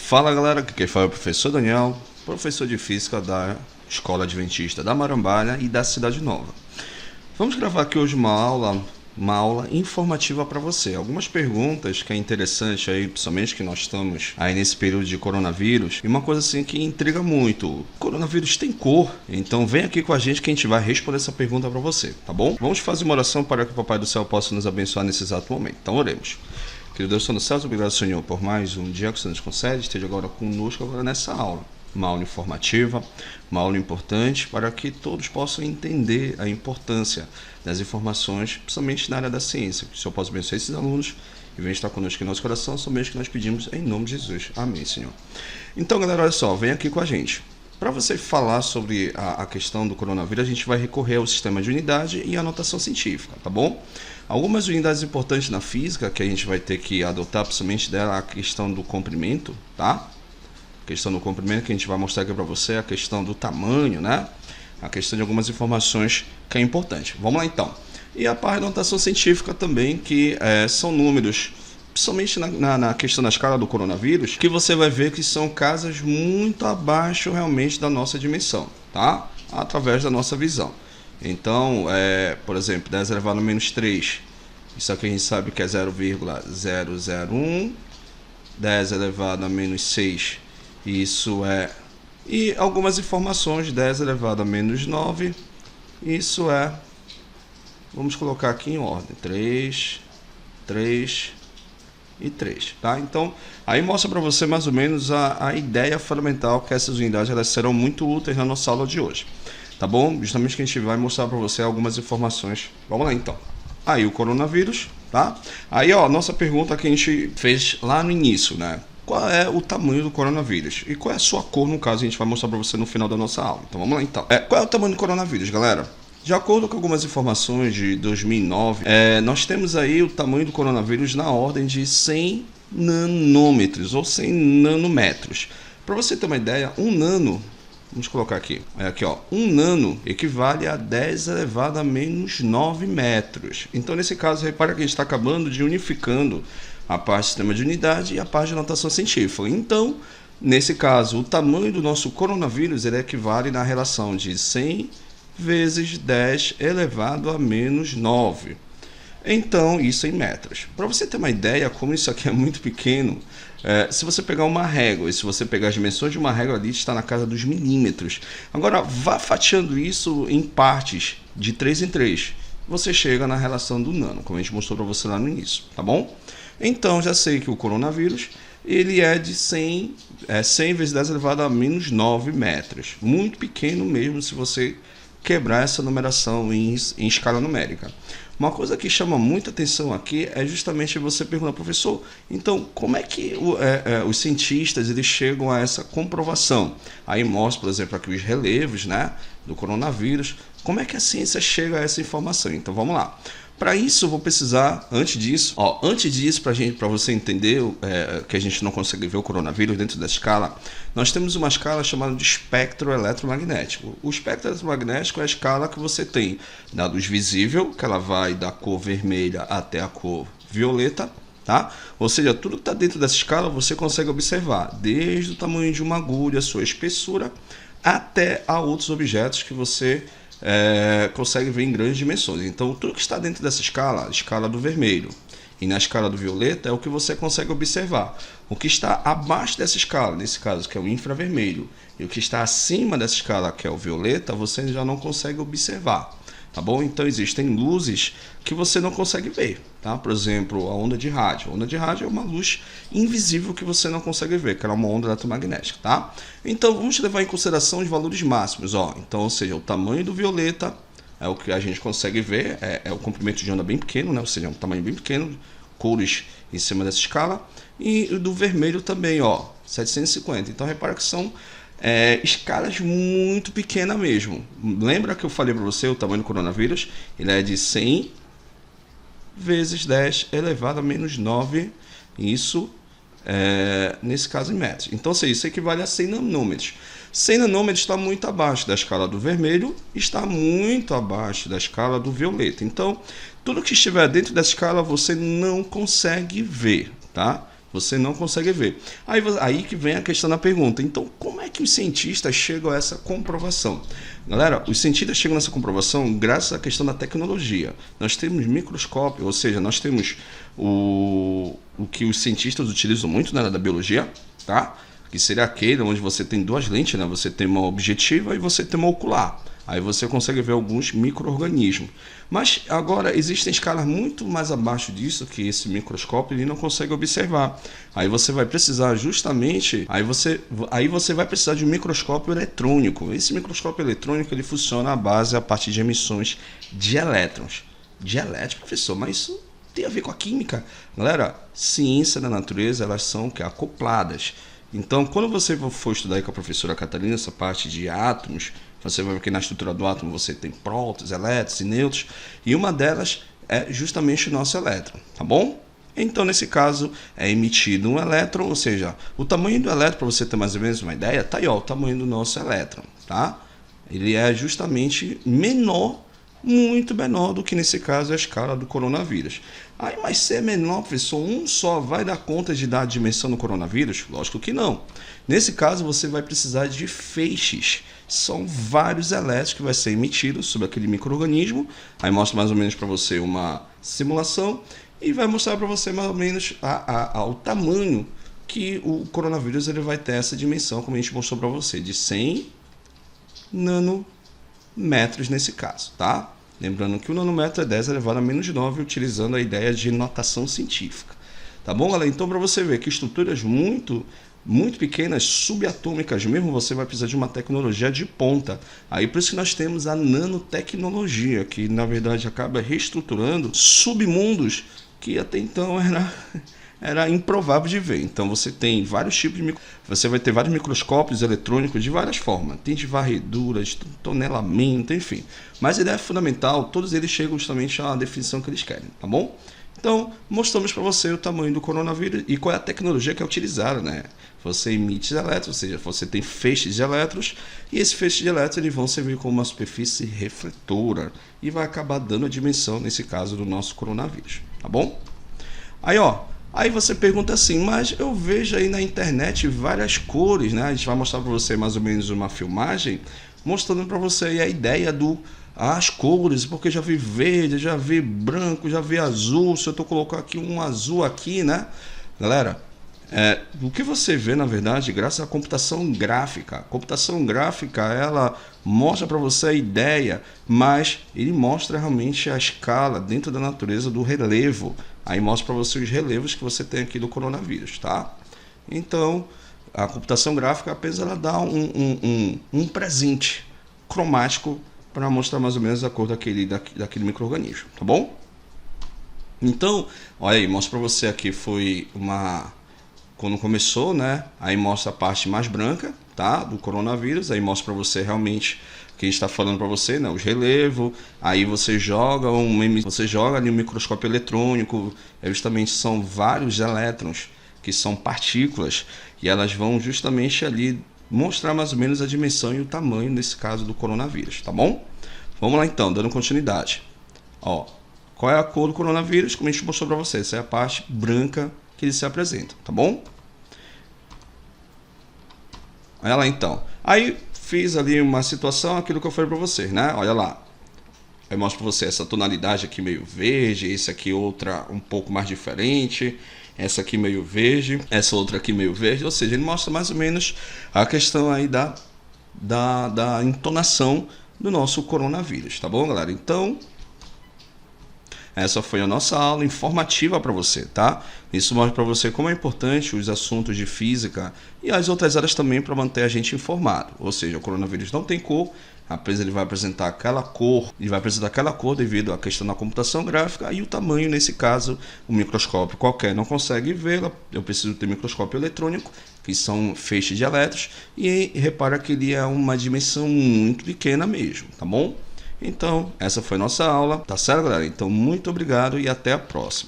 Fala galera, aqui quem fala é o professor Daniel, professor de Física da Escola Adventista da Marambalha e da Cidade Nova. Vamos gravar aqui hoje uma aula informativa para você. Algumas perguntas que é interessante aí, principalmente que nós estamos aí nesse período de coronavírus. E uma coisa assim que intriga muito, o coronavírus tem cor? Então vem aqui com a gente que a gente vai responder essa pergunta para você, tá bom? Vamos fazer uma oração para que o Papai do Céu possa nos abençoar nesse exato momento. Então oremos. Querido Deus, no céu, obrigado, Senhor, por mais um dia que o Senhor nos concede. Esteja agora conosco agora nessa aula. Uma aula informativa, uma aula importante para que todos possam entender a importância das informações, principalmente na área da ciência. Que o Senhor possa abençoar esses alunos e venha estar conosco em nosso coração, somente que nós pedimos em nome de Jesus. Amém, Senhor. Então, galera, olha só, vem aqui com a gente. Para você falar sobre a questão do coronavírus, a gente vai recorrer ao sistema de unidade e anotação científica, tá bom? Algumas unidades importantes na física que a gente vai ter que adotar, principalmente dela, a questão do comprimento, tá? A questão do comprimento que a gente vai mostrar aqui para você, a questão do tamanho, né? A questão de algumas informações que é importante. Vamos lá então. E a parte da anotação científica também, que são números, principalmente na questão da escala do coronavírus, que você vai ver que são casas muito abaixo realmente da nossa dimensão, tá? Através da nossa visão. Então, por exemplo, 10 elevado a menos 3, isso aqui a gente sabe que é 0,001, 10 elevado a menos 6, isso é... E algumas informações, 10 elevado a menos 9, isso é... Vamos colocar aqui em ordem, 3, 3 e 3, tá? Então, aí mostra para você mais ou menos a ideia fundamental que essas unidades elas serão muito úteis na nossa aula de hoje. Tá bom? Justamente que a gente vai mostrar para você algumas informações. Vamos lá então. Aí o coronavírus, tá? Aí ó, nossa pergunta que a gente fez lá no início, né? Qual é o tamanho do coronavírus? E qual é a sua cor, no caso, a gente vai mostrar para você no final da nossa aula. Então vamos lá então. Qual é o tamanho do coronavírus, galera? De acordo com algumas informações de 2009, nós temos aí o tamanho do coronavírus na ordem de 100 nanômetros ou 100 nanômetros. Para você ter uma ideia, um nano... Vamos colocar aqui. Aqui, ó. Um nano equivale a 10 elevado a menos 9 metros. Então, nesse caso, repara que a gente está acabando de unificando a parte do sistema de unidade e a parte de anotação científica. Então, nesse caso, o tamanho do nosso coronavírus ele equivale na relação de 100 vezes 10 elevado a menos 9. Então, isso em metros. Para você ter uma ideia, como isso aqui é muito pequeno, se você pegar uma régua, e se você pegar as dimensões de uma régua ali, está na casa dos milímetros. Agora, vá fatiando isso em partes de 3 em 3. Você chega na relação do nano, como a gente mostrou para você lá no início, tá bom? Então, já sei que o coronavírus, ele é de 100 vezes 10 elevado a menos 9 metros. Muito pequeno mesmo se você quebrar essa numeração em escala numérica. Uma coisa que chama muita atenção aqui é justamente você perguntar, professor, então como é que os cientistas eles chegam a essa comprovação? Aí mostra, por exemplo, aqui os relevos, né, do coronavírus. Como é que a ciência chega a essa informação? Então vamos lá. Para isso eu vou precisar, antes disso, para você entender que a gente não consegue ver o coronavírus dentro da escala, nós temos uma escala chamada de espectro eletromagnético. O espectro eletromagnético é a escala que você tem da luz visível, que ela vai da cor vermelha até a cor violeta, tá? Ou seja, tudo que está dentro dessa escala você consegue observar, desde o tamanho de uma agulha, sua espessura, até a outros objetos que você consegue ver em grandes dimensões. Então, tudo que está dentro dessa escala, a escala do vermelho e na escala do violeta, é o que você consegue observar. O que está abaixo dessa escala, nesse caso, que é o infravermelho, e o que está acima dessa escala, que é o violeta, você já não consegue observar. Tá bom? Então existem luzes que você não consegue ver, tá? Por exemplo, a onda de rádio. A onda de rádio é uma luz invisível que você não consegue ver, que é uma onda eletromagnética, tá? Então vamos levar em consideração os valores máximos, ó. Então, ou seja, o tamanho do violeta é o que a gente consegue ver, é o comprimento de onda bem pequeno, né? Ou seja, é um tamanho bem pequeno, cores em cima dessa escala, e do vermelho também, ó, 750. Então repara que são escalas muito pequenas mesmo. Lembra que eu falei para você o tamanho do coronavírus? Ele é de 100 vezes 10 elevado a menos 9. Isso nesse caso em metros. Então, isso equivale a 100 nanômetros. 100 nanômetros está muito abaixo da escala do vermelho, está muito abaixo da escala do violeta. Então, tudo que estiver dentro dessa escala você não consegue ver, tá? Você não consegue ver. Aí que vem a questão da pergunta. Então, como é que os cientistas chegam a essa comprovação? Galera, os cientistas chegam nessa comprovação graças à questão da tecnologia. Nós temos microscópio, ou seja, nós temos o que os cientistas utilizam muito na área da biologia, tá? Que seria aquele onde você tem duas lentes, né? Você tem uma objetiva e você tem uma ocular. Aí você consegue ver alguns micro-organismos. Mas agora existem escalas muito mais abaixo disso que esse microscópio ele não consegue observar. Aí você vai precisar justamente, aí você vai precisar de um microscópio eletrônico. Esse microscópio eletrônico ele funciona à base a partir de emissões de elétrons. De elétrons, professor, mas isso tem a ver com a química. Galera, ciência da natureza, elas são acopladas. Então, quando você for estudar aí com a professora Catalina essa parte de átomos, você vai ver que na estrutura do átomo você tem prótons, elétrons e nêutrons, e uma delas é justamente o nosso elétron, tá bom? Então, nesse caso, é emitido um elétron, ou seja, o tamanho do elétron, para você ter mais ou menos uma ideia, tá aí, ó, o tamanho do nosso elétron, tá? Ele é justamente menor, muito menor do que nesse caso a escala do coronavírus. Aí, mas se é menor, professor, um só vai dar conta de dar a dimensão do coronavírus? Lógico que não. Nesse caso, você vai precisar de feixes. São vários elétrons que vai ser emitidos sobre aquele micro-organismo. Aí mostra mais ou menos para você uma simulação e vai mostrar para você mais ou menos o tamanho que o coronavírus ele vai ter essa dimensão, como a gente mostrou para você, de 100 nanômetros nesse caso, tá? Lembrando que o nanômetro é 10 elevado a menos 9, utilizando a ideia de notação científica. Tá bom, galera? Então, para você ver que estruturas muito pequenas, subatômicas mesmo, você vai precisar de uma tecnologia de ponta. Aí por isso que nós temos a nanotecnologia, que na verdade acaba reestruturando submundos que até então era improvável de ver. Então você tem vários tipos de você vai ter vários microscópios eletrônicos de várias formas. Tem de varreduras, tonelamento, enfim. Mas a ideia fundamental, todos eles chegam justamente à definição que eles querem, tá bom? Então, mostramos para você o tamanho do coronavírus e qual é a tecnologia que é utilizada, né? Você emite elétrons, ou seja, você tem feixes de elétrons, e esses feixes de elétrons eles vão servir como uma superfície refletora e vai acabar dando a dimensão, nesse caso, do nosso coronavírus, tá bom? Aí você pergunta assim, mas eu vejo aí na internet várias cores, né? A gente vai mostrar para você mais ou menos uma filmagem, mostrando para você aí a ideia as cores, porque já vi verde, já vi branco, já vi azul. Se eu estou colocando aqui um azul aqui, né? Galera, o que você vê, na verdade, graças à computação gráfica. A computação gráfica, ela mostra para você a ideia, mas ele mostra realmente a escala dentro da natureza do relevo. Aí mostra para você os relevos que você tem aqui do coronavírus, tá? Então, a computação gráfica apenas ela dá um presente cromático para mostrar mais ou menos a cor daquele micro-organismo, tá bom? Então, olha aí, mostra para você aqui, quando começou, né? Aí mostra a parte mais branca, tá? Do coronavírus, aí mostra para você realmente que a gente está falando para você, né? Os relevos, aí você joga ali um microscópio eletrônico, justamente são vários elétrons, que são partículas, e elas vão justamente ali mostrar mais ou menos a dimensão e o tamanho, nesse caso, do coronavírus, tá bom? Vamos lá então, dando continuidade. Ó, qual é a cor do coronavírus? Como a gente mostrou para vocês, essa é a parte branca que ele se apresenta, tá bom? Olha lá então. Aí fiz ali uma situação, aquilo que eu falei para vocês, né? Olha lá. Eu mostro para você essa tonalidade aqui meio verde, esse aqui outra um pouco mais diferente, essa aqui meio verde, essa outra aqui meio verde, ou seja, ele mostra mais ou menos a questão aí da entonação do nosso coronavírus, tá bom, galera? Então, essa foi a nossa aula informativa para você, tá? Isso mostra para você como é importante os assuntos de física e as outras áreas também para manter a gente informado. Ou seja, o coronavírus não tem cor, apenas ele vai apresentar aquela cor, devido à questão da computação gráfica e o tamanho, nesse caso, o microscópio qualquer não consegue vê-la, eu preciso ter microscópio eletrônico, que são feixes de elétrons, e repara que ele é uma dimensão muito pequena mesmo, tá bom? Então, essa foi a nossa aula, tá certo, galera? Então, muito obrigado e até a próxima.